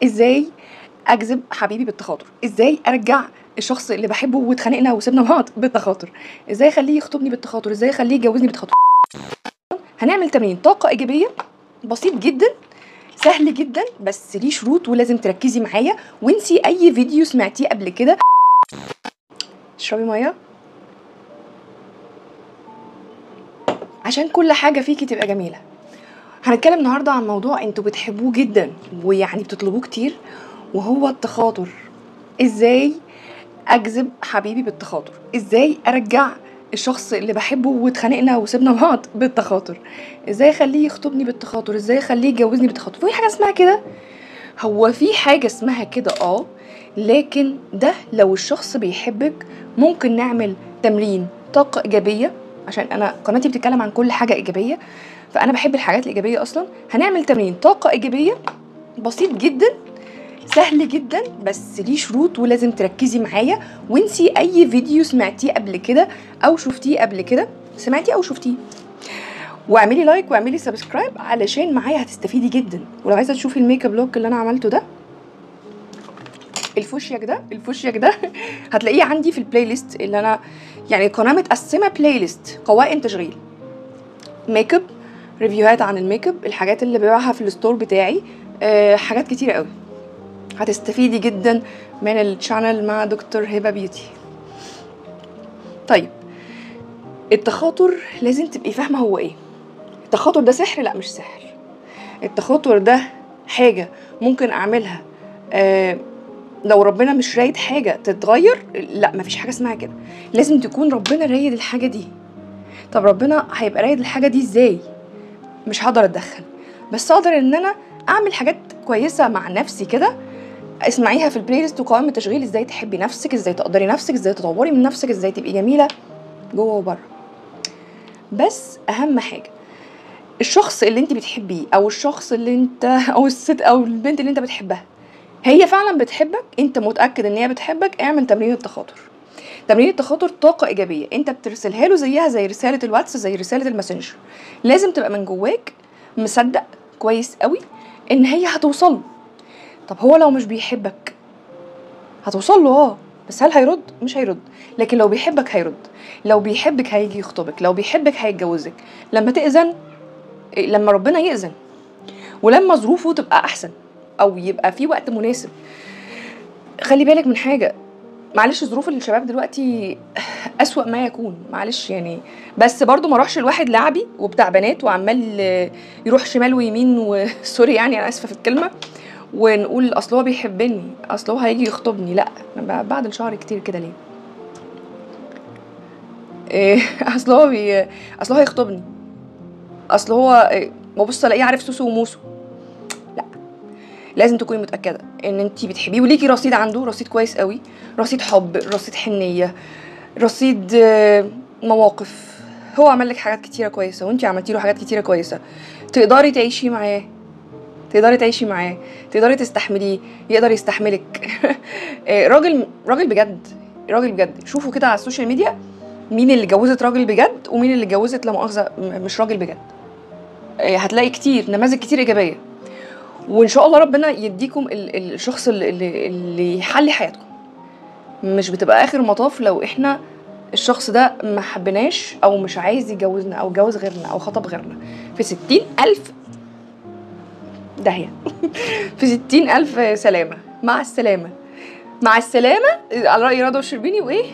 ازاي اجذب حبيبي بالتخاطر، ازاي ارجع الشخص اللي بحبه واتخانقنا وسيبنا بعض بالتخاطر، ازاي اخليه يخطبني بالتخاطر، ازاي اخليه يجوزني بالتخاطر. هنعمل تمرين طاقه ايجابيه بسيط جدا سهل جدا، بس ليه شروط ولازم تركزي معايا وانسي اي فيديو سمعتيه قبل كده. اشربي ميه عشان كل حاجه فيكي تبقى جميله. هنتكلم النهارده عن موضوع انتوا بتحبوه جدا ويعني بتطلبوه كتير، وهو التخاطر. ازاي اجذب حبيبي بالتخاطر، ازاي ارجع الشخص اللي بحبه واتخانقنا وسيبنا بعض بالتخاطر، ازاي اخليه يخطبني بالتخاطر، ازاي اخليه يجوزني بالتخاطر. في حاجه اسمها كده؟ هو في حاجه اسمها كده لكن ده لو الشخص بيحبك. ممكن نعمل تمرين طاقه ايجابيه، عشان انا قناتي بتتكلم عن كل حاجه ايجابيه، فانا بحب الحاجات الايجابيه اصلا. هنعمل تمرين طاقه ايجابيه بسيط جدا سهل جدا، بس ليه شروط ولازم تركزي معايا وانسي اي فيديو سمعتيه قبل كده او شفتيه قبل كده، سمعتيه او شفتيه. واعملي لايك واعملي سبسكرايب علشان معايا هتستفيدي جدا. ولو عايزه تشوفي الميك اب لوك اللي انا عملته ده، الفوشياك ده هتلاقيه عندي في البلاي ليست اللي انا يعني القناه متقسمه بلاي ليست قوائم تشغيل ميك اب، ريفيوهات عن الميك اب، الحاجات اللي ببيعها في الستور بتاعي، حاجات كتيره قوي. هتستفيدي جدا من الشانل مع دكتور هبه بيوتي. طيب، التخاطر لازم تبقي فاهمه هو ايه. التخاطر ده سحر؟ لا مش سحر. التخاطر ده حاجه ممكن اعملها لو ربنا مش رايد حاجه تتغير. لا، مفيش حاجه اسمها كده، لازم تكون ربنا رايد الحاجه دي. طب ربنا هيبقى رايد الحاجه دي ازاي؟ مش هقدر اتدخل، بس اقدر ان انا اعمل حاجات كويسه مع نفسي كده. اسمعيها في البلاي ليست وقائمه التشغيل، ازاي تحبي نفسك، ازاي تقدري نفسك، ازاي تطوري من نفسك، ازاي تبقي جميله جوه وبره. بس اهم حاجه الشخص اللي انت بتحبيه، او الشخص اللي انت او الست او البنت اللي انت بتحبها، هي فعلا بتحبك، انت متاكد ان هي بتحبك، اعمل تمرين التخاطر. تمرين التخاطر طاقه ايجابيه انت بترسلها له، زيها زي رساله الواتس، زي رساله الماسنجر. لازم تبقى من جواك مصدق كويس قوي ان هي هتوصل. طب هو لو مش بيحبك هتوصل له بس هل هيرد؟ مش هيرد. لكن لو بيحبك هيرد، لو بيحبك هيجي يخطبك، لو بيحبك هيتجوزك. لما تأذن، لما ربنا يأذن، ولما ظروفه تبقى احسن او يبقى في وقت مناسب. خلي بالك من حاجه، معلش ظروف الشباب دلوقتي أسوأ ما يكون، معلش يعني، بس برضو ما روحش الواحد لعبي وبتاع بنات وعمال يروح شمال ويمين وسوري يعني انا اسفه في الكلمه، ونقول اصل هو بيحبني، اصل هو هيجي يخطبني. لا، بعد الشهر كتير كده ليه؟ اصل هو هيخطبني، اصل هو ببص الاقيه عارف سوسو وموسو. لا، لازم تكوني متاكده ان انت بتحبيه وليكي رصيد عنده، رصيد كويس قوي، رصيد حب، رصيد حنيه، رصيد مواقف. هو عمل لك حاجات كتيره كويسه وانت عملتي له حاجات كتيره كويسه، تقدري تعيشي معاه، تقدري تستحمليه، يقدر يستحملك. راجل بجد، راجل بجد. شوفوا كده على السوشيال ميديا مين اللي جوزت راجل بجد ومين اللي جوزت لا مؤاخذه مش راجل بجد. هتلاقي كتير نماذج كتير ايجابيه، وان شاء الله ربنا يديكم الشخص اللي يحلي حياتكم. مش بتبقى اخر مطاف لو احنا الشخص ده ما حبناش او مش عايز يجوزنا او جوز غيرنا او خطب غيرنا في 60,000 داهيه. في 60,000 سلامه. مع السلامه، مع السلامه، على راي رضوى الشربيني. وايه؟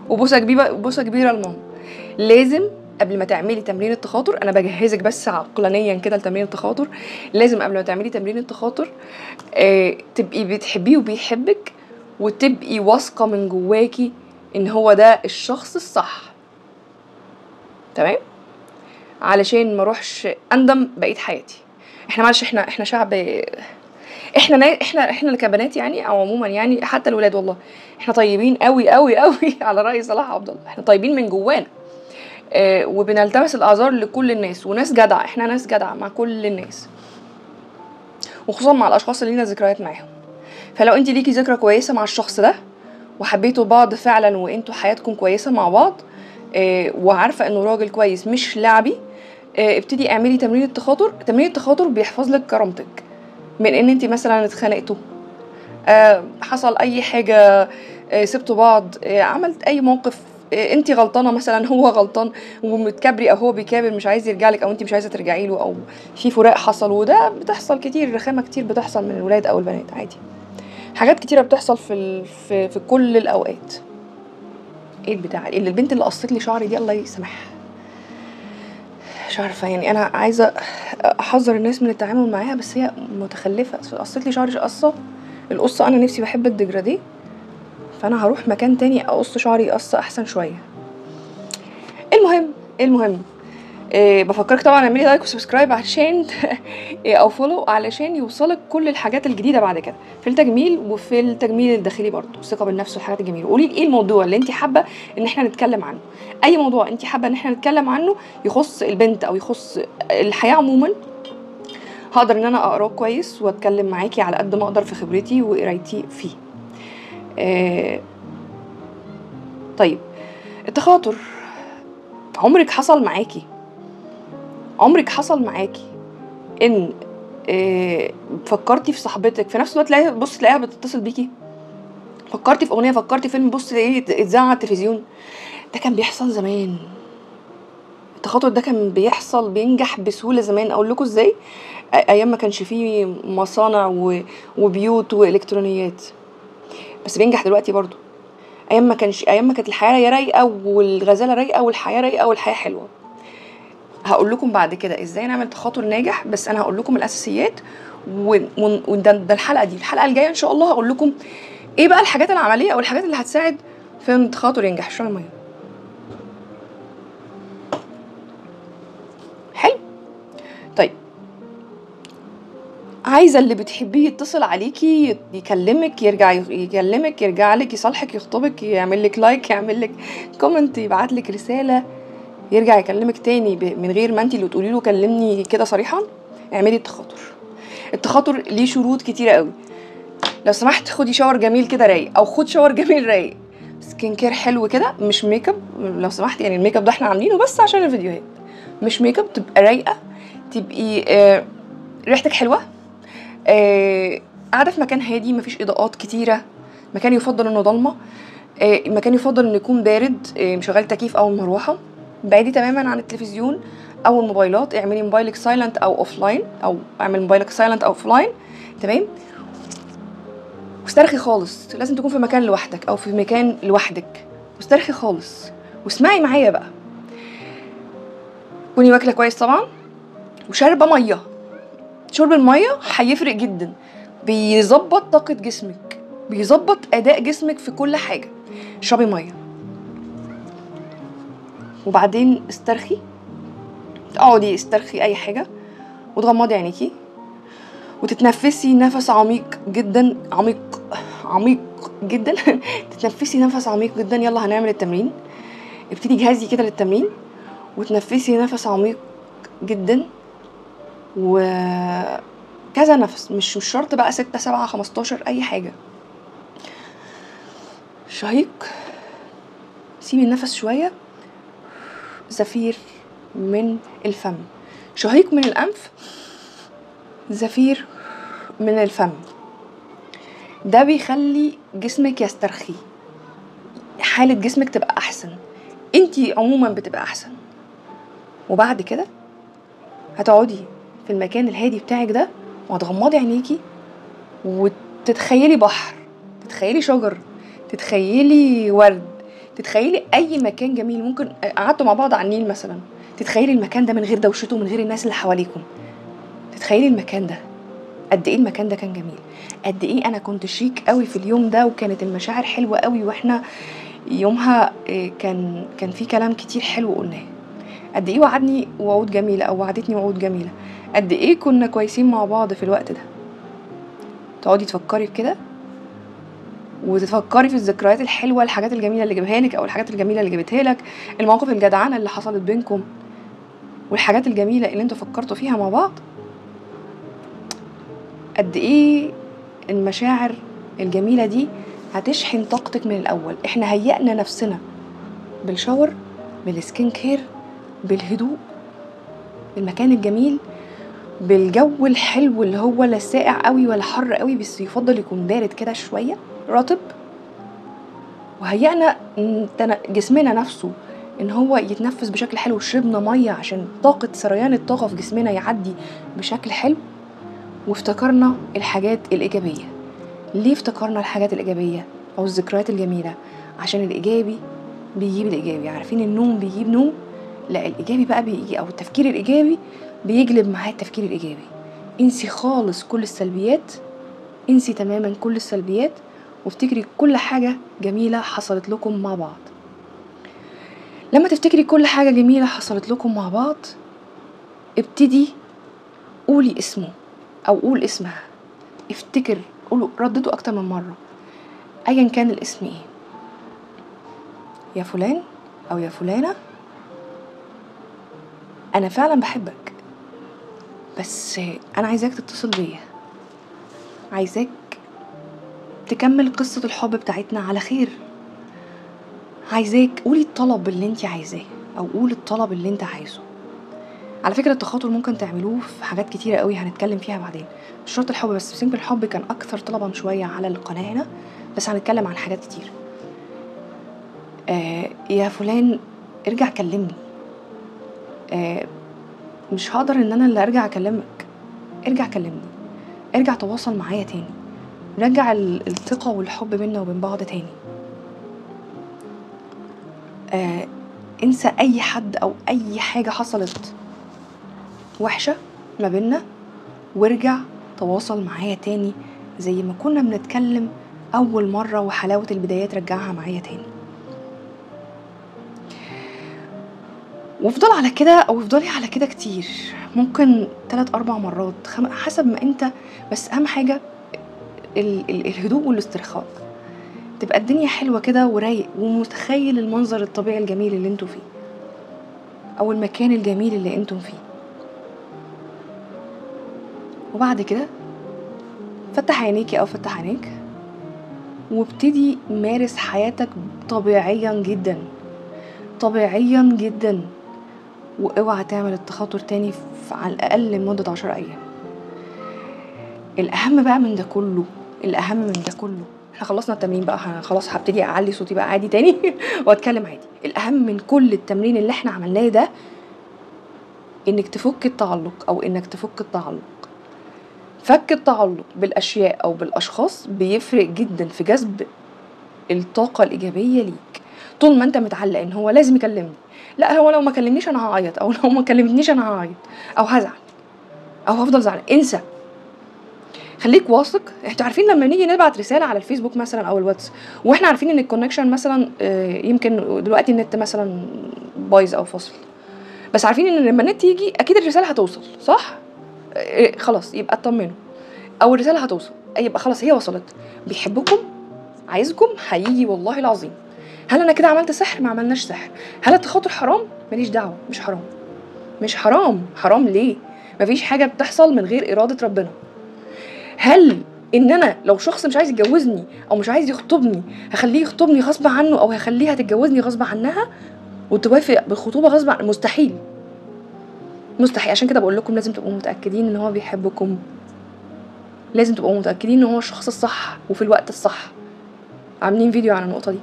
وبوسه كبيره، بوسه كبيره لماما. لازم قبل ما تعملي تمرين التخاطر، انا بجهزك بس عقلانيا كده لتمرين التخاطر، لازم قبل ما تعملي تمرين التخاطر تبقي بتحبيه وبيحبك، وتبقي واثقه من جواكي ان هو ده الشخص الصح. تمام؟ علشان ما اروحش اندم بقيه حياتي. احنا معلش، احنا شعب، احنا كبنات يعني، او عموما يعني حتى الولاد، والله احنا طيبين قوي قوي قوي. على راي صلاح عبد الله، احنا طيبين من جوانا، وبنلتمس الاعذار لكل الناس، وناس جدعه، احنا ناس جدعه مع كل الناس، وخصوصا مع الاشخاص اللي لينا ذكريات معاهم. فلو انت ليكي ذكرى كويسه مع الشخص ده وحبيتوا بعض فعلا وانتوا حياتكم كويسه مع بعض، وعارفه انه راجل كويس مش لعبي، ابتدي اعملي تمرين التخاطر. تمرين التخاطر بيحفظ لك كرامتك من ان انت مثلا اتخانقتوا حصل اي حاجه، سبتوا بعض، عملت اي موقف، انت غلطانه مثلا، هو غلطان ومتكبري او هو بيكابر مش عايز يرجع لك او انت مش عايزه ترجعي له، او في فراق حصل، وده بتحصل كتير، رخامه كتير بتحصل من الولاد او البنات عادي. حاجات كتيره بتحصل في كل الاوقات. ايه البتاع اللي البنت اللي قصت لي شعري دي الله يسامحها، مش عارفه يعني، انا عايزه احذر الناس من التعامل معاها، بس هي متخلفه، قصت لي شعري قصه. القصه انا نفسي بحب الديجراديه، فانا هروح مكان تاني اقص شعري قصه احسن شويه. المهم بفكرك طبعا اعملي لايك وسبسكرايب عشان او فولو علشان يوصلك كل الحاجات الجديده بعد كده في التجميل، وفي التجميل الداخلي برضه، الثقه بالنفس والحاجات الجميله. قولي ايه الموضوع اللي انت حابه ان احنا نتكلم عنه، اي موضوع انت حابه ان احنا نتكلم عنه يخص البنت او يخص الحياه عموما، هقدر ان انا اقراه كويس واتكلم معاكي على قد ما اقدر في خبرتي وقرايتي فيه. طيب، التخاطر، عمرك حصل معاكي ان فكرتي في صاحبتك في نفس الوقت تلاقيها بتتصل بيكي، فكرتي في اغنيه، فكرتي في فيلم، بص تلاقيه اتذاع على التلفزيون؟ ده كان بيحصل زمان، التخاطر ده كان بينجح بسهوله زمان. اقول لكم ازاي؟ ايام ما كانش فيه مصانع وبيوت والكترونيات، بس بينجح دلوقتي برضو. ايام ما كانت الحياه رايقه والغزاله رايقه والحياه رايقه والحياه حلوه. هقول لكم بعد كده ازاي نعمل تخاطر ناجح، بس انا هقول لكم الاساسيات، وده الحلقه الجايه ان شاء الله هقول لكم ايه بقى الحاجات العمليه او الحاجات اللي هتساعد في ان التخاطر ينجح. شويه ميه. حلو. طيب، عايزه اللي بتحبيه يتصل عليكي، يكلمك، يرجع لك، يصالحك، يخطبك، يعمل لك لايك، يعمل لك كومنت، يبعت لك رساله، يرجع يكلمك تاني من غير ما انت اللي تقولي له كلمني كده صريحا. اعملي التخاطر ليه شروط كتيره قوي. لو سمحت خدي شاور جميل كده رايق، او خد شاور جميل رايق، سكين كير حلو كده، مش ميك اب لو سمحت، يعني الميك اب ده احنا عاملينه بس عشان الفيديوهات، مش ميك اب، تبقى رايقه، تبقي ريحتك حلوه، قاعده في مكان هادي مفيش اضاءات كتيره، مكان يفضل انه ضلمه، مكان يفضل انه يكون بارد، مشغل تكييف او مروحه، بعيدي تماما عن التلفزيون او الموبايلات، اعملي موبايلك سايلنت او اوف لاين، او اعمل موبايلك سايلنت او اوف لاين، تمام. واسترخي خالص، لازم تكون في مكان لوحدك او في مكان لوحدك، واسترخي خالص واسمعي معايا بقى. كوني واكله كويس طبعا، وشاربه ميه. شرب الميه هيفرق جدا، بيظبط طاقه جسمك، بيظبط اداء جسمك في كل حاجه. اشربي ميه، وبعدين اقعدي استرخي اي حاجه، وتغمضي عينيكي وتتنفسي نفس عميق جدا، عميق جدا تتنفسي نفس عميق جدا. يلا هنعمل التمرين، ابتدي جهزي كده للتمرين وتنفسي نفس عميق جدا، وكذا نفس، مش شرط بقى 6 7 15، اي حاجه. شهيق، سيبي النفس شويه، زفير من الفم، شهيق من الانف، زفير من الفم. ده بيخلي جسمك يسترخي، حالة جسمك تبقى احسن، انتي عموما بتبقى احسن. وبعد كده هتقعدي في المكان الهادي بتاعك ده، وهتغمضي عينيكي وتتخيلي بحر، تتخيلي شجر، تتخيلي ورد، تتخيلي اي مكان جميل. ممكن قعدتوا مع بعض على النيل مثلا، تتخيلي المكان ده من غير دوشته، من غير الناس اللي حواليكم، تتخيلي المكان ده قد ايه المكان ده كان جميل، قد ايه انا كنت شيك قوي في اليوم ده، وكانت المشاعر حلوه قوي، واحنا يومها كان في كلام كتير حلو قلناه، قد ايه وعدني وعود جميله او وعدتني وعود جميله، قد ايه كنا كويسين مع بعض في الوقت ده. تقعدي تفكري في كده، وتفكري في الذكريات الحلوه، الحاجات الجميله اللي جابها لك او الحاجات الجميله اللي جابتها لك، المواقف الجدعانه اللي حصلت بينكم، والحاجات الجميله اللي انتوا فكرتوا فيها مع بعض. قد ايه المشاعر الجميله دي هتشحن طاقتك من الاول. احنا هيئنا نفسنا بالشاور، بالسكين كير، بالهدوء، بالمكان الجميل، بالجو الحلو اللي هو لا ساقع قوي ولا حر قوي، بس يفضل يكون بارد كده شويه رطب، وهيئنا جسمنا نفسه ان هو يتنفس بشكل حلو، شربنا ميه عشان سريان الطاقه في جسمنا يعدي بشكل حلو، وافتكرنا الحاجات الايجابيه. ليه افتكرنا الحاجات الايجابيه او الذكريات الجميله؟ عشان الايجابي بيجيب الايجابي. عارفين النوم بيجيب نوم؟ لا، الايجابي بقى بيجي، او التفكير الايجابي بيجلب معاه التفكير الايجابي. انسي خالص كل السلبيات، انسي تماما كل السلبيات، وافتكري كل حاجه جميله حصلت لكم مع بعض. لما تفتكري كل حاجه جميله حصلت لكم مع بعض، ابتدي قولي اسمه او قول اسمها، افتكر، قولوا، ردته اكتر من مره، ايا كان الاسم ايه. يا فلان او يا فلانه، انا فعلا بحبك، بس انا عايزاك تتصل بيا، عايزاك تكمل قصة الحب بتاعتنا على خير، عايزاك قولي الطلب اللي انت عايزاه، او قول الطلب اللي انت عايزه. على فكرة التخاطر ممكن تعملوه في حاجات كتيرة قوي هنتكلم فيها بعدين، مش شرط الحب بس، يمكن الحب كان اكثر طلبا شوية على القناة هنا، بس هنتكلم عن حاجات كتير. يا فلان ارجع كلمني، مش هقدر ان انا اللي ارجع اكلمك، ارجع كلمني، ارجع تواصل معايا تاني، رجع الثقة والحب بينا وبين بعض تاني. انسى اي حد او اي حاجة حصلت وحشة ما بينا، وارجع تواصل معايا تاني زي ما كنا بنتكلم اول مرة، وحلاوة البدايات رجعها معايا تاني. وافضل على كده، او افضلي على كده كتير، ممكن 3-4 مرات، حسب ما انت، بس اهم حاجة الهدوء والاسترخاء، تبقى الدنيا حلوة كده ورايق ومتخيل المنظر الطبيعي الجميل اللي انتوا فيه، او المكان الجميل اللي انتم فيه. وبعد كده فتح عينيكي او فتح عينيك، وابتدي مارس حياتك طبيعيا جدا، طبيعيا جدا، واوعى تعمل التخاطر تاني على الاقل لمدة 10 ايام. الاهم بقى من ده كله، الاهم من ده كله، احنا خلصنا التمرين بقى، خلاص هبتدي اعلي صوتي بقى عادي تاني واتكلم عادي. الاهم من كل التمرين اللي احنا عملناه ده انك تفك التعلق، او انك تفك التعلق. فك التعلق بالاشياء او بالاشخاص بيفرق جدا في جذب الطاقة الايجابية ليك. طول ما انت متعلق ان هو لازم يكلمني، لا هو لو ما كلمنيش انا هعيط، او لو ما كلمتنيش انا هعيط او هزعل او هفضل زعلان، انسى. خليك واثق. انتوا عارفين لما نيجي نبعت رساله على الفيسبوك مثلا او الواتس، واحنا عارفين ان الكونكشن مثلا يمكن دلوقتي النت مثلا بايظ او فاصل، بس عارفين ان لما النت يجي اكيد الرساله هتوصل، صح؟ خلاص يبقى اطمنوا، او الرساله هتوصل، يبقى خلاص هي وصلت، بيحبكم، عايزكم، هيجي والله العظيم. هل انا كده عملت سحر؟ ما عملناش سحر. هل التخاطر حرام؟ ماليش دعوه، مش حرام، مش حرام. حرام ليه؟ مفيش حاجه بتحصل من غير اراده ربنا. هل ان انا لو شخص مش عايز يتجوزني او مش عايز يخطبني هخليه يخطبني غصب عنه، او هخليها تتجوزني غصب عنها وتوافق بالخطوبه غصب عنه؟ مستحيل، مستحيل. عشان كده بقول لكم لازم تبقوا متاكدين ان هو بيحبكم، لازم تبقوا متاكدين ان هو الشخص الصح وفي الوقت الصح. عاملين فيديو عن النقطه دي،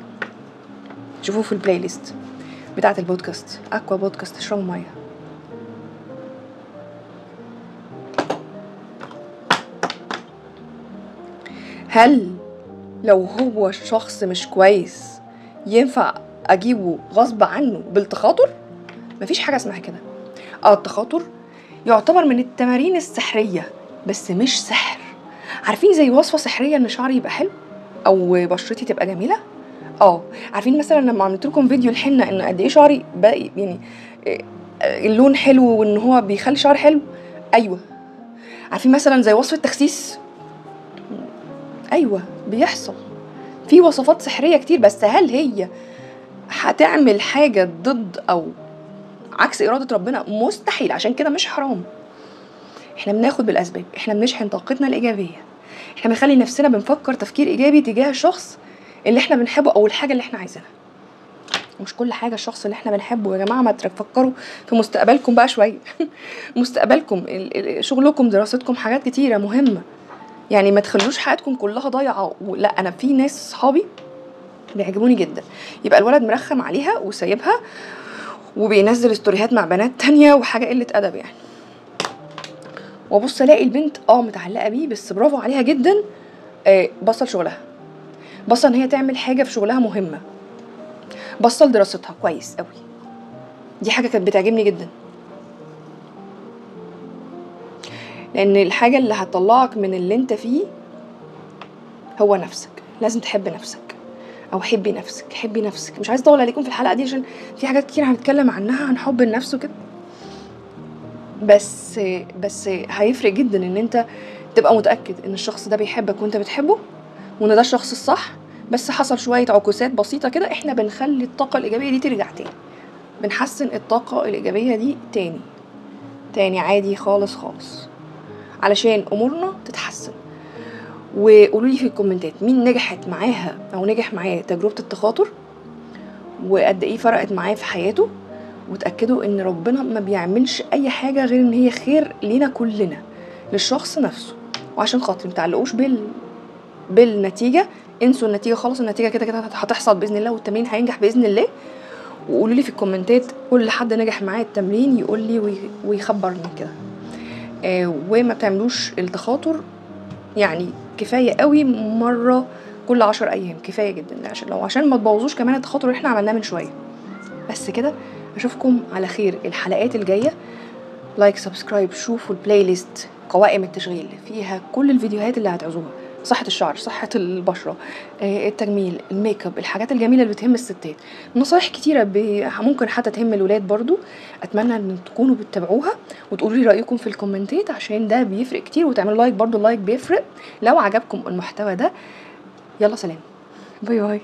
شوفوه في البلاي ليست بتاعه البودكاست، اكوا بودكاست اشربوا ميه. هل لو هو شخص مش كويس ينفع اجيبه غصب عنه بالتخاطر؟ مفيش حاجه اسمها كده. التخاطر يعتبر من التمارين السحريه، بس مش سحر. عارفين زي وصفه سحريه ان شعري يبقى حلو او بشرتي تبقى جميله؟ عارفين مثلا لما عملت لكم فيديو الحنه ان قد ايه شعري بقى يعني اللون حلو وان هو بيخلي شعري حلو؟ ايوه. عارفين مثلا زي وصفه تخسيس؟ ايوه بيحصل. في وصفات سحريه كتير، بس هل هي هتعمل حاجه ضد او عكس اراده ربنا؟ مستحيل. عشان كده مش حرام. احنا بناخد بالاسباب، احنا بنشحن طاقتنا الايجابيه، احنا بنخلي نفسنا بنفكر تفكير ايجابي تجاه الشخص اللي احنا بنحبه او الحاجه اللي احنا عايزينها. مش كل حاجه الشخص اللي احنا بنحبه. يا جماعه ما تفكروا في مستقبلكم بقى شويه. مستقبلكم، شغلكم، دراستكم، حاجات كتيره مهمه. يعني ما تخلوش حياتكم كلها ضايعه. لا، انا في ناس صحابي بيعجبوني جدا، يبقى الولد مرخم عليها وسايبها وبينزل ستوريهات مع بنات تانية وحاجه قله ادب يعني. وابص الاقي البنت متعلقه بيه، بس برافو عليها جدا، بصل شغلها، بصل ان هي تعمل حاجه في شغلها مهمه، بصل دراستها كويس قوي. دي حاجه كانت بتعجبني جدا، لان الحاجه اللي هتطلعك من اللي انت فيه هو نفسك. لازم تحب نفسك، او حبي نفسك، حبي نفسك. مش عايزه اطول عليكم في الحلقه دي عشان في حاجات كتير هنتكلم عنها، عن حب النفس وكده، بس هيفرق جدا ان انت تبقى متاكد ان الشخص ده بيحبك وانت بتحبه، وان ده الشخص الصح. بس حصل شويه عكوسات بسيطه كده، احنا بنخلي الطاقه الايجابيه دي ترجع تاني، بنحسن الطاقه الايجابيه دي تاني عادي خالص خالص، علشان امورنا تتحسن. وقولوا لي في الكومنتات مين نجحت معاها او نجح معاه تجربه التخاطر، وقد ايه فرقت معاه في حياته. وتاكدوا ان ربنا ما بيعملش اي حاجه غير ان هي خير لينا كلنا، للشخص نفسه. وعشان خاطر متعلقوش بالنتيجه، انسوا النتيجه خالص. النتيجه كده كده هتحصل باذن الله، والتمرين هينجح باذن الله. وقولوا لي في الكومنتات كل حد نجح معاه التمرين يقول لي ويخبرني كده. وما بتعملوش التخاطر، يعني كفايه قوي مره كل 10 ايام، كفايه جدا، عشان ما تبوظوش كمان التخاطر اللي احنا عملناه من شويه. بس كده، اشوفكم على خير الحلقات الجايه. لايك، سبسكرايب، شوفوا البلاي ليست قوائم التشغيل، فيها كل الفيديوهات اللي هتعوزوها: صحة الشعر، صحة البشرة، التجميل، الميك اب، الحاجات الجميلة اللي بتهم الستات. نصايح كتيرة ممكن حتى تهم الولاد برضو. اتمنى ان تكونوا بتتابعوها وتقولوا لي رأيكم في الكومنتات، عشان ده بيفرق كتير. وتعملوا لايك برضو، اللايك بيفرق لو عجبكم المحتوى ده. يلا سلام، باي باي.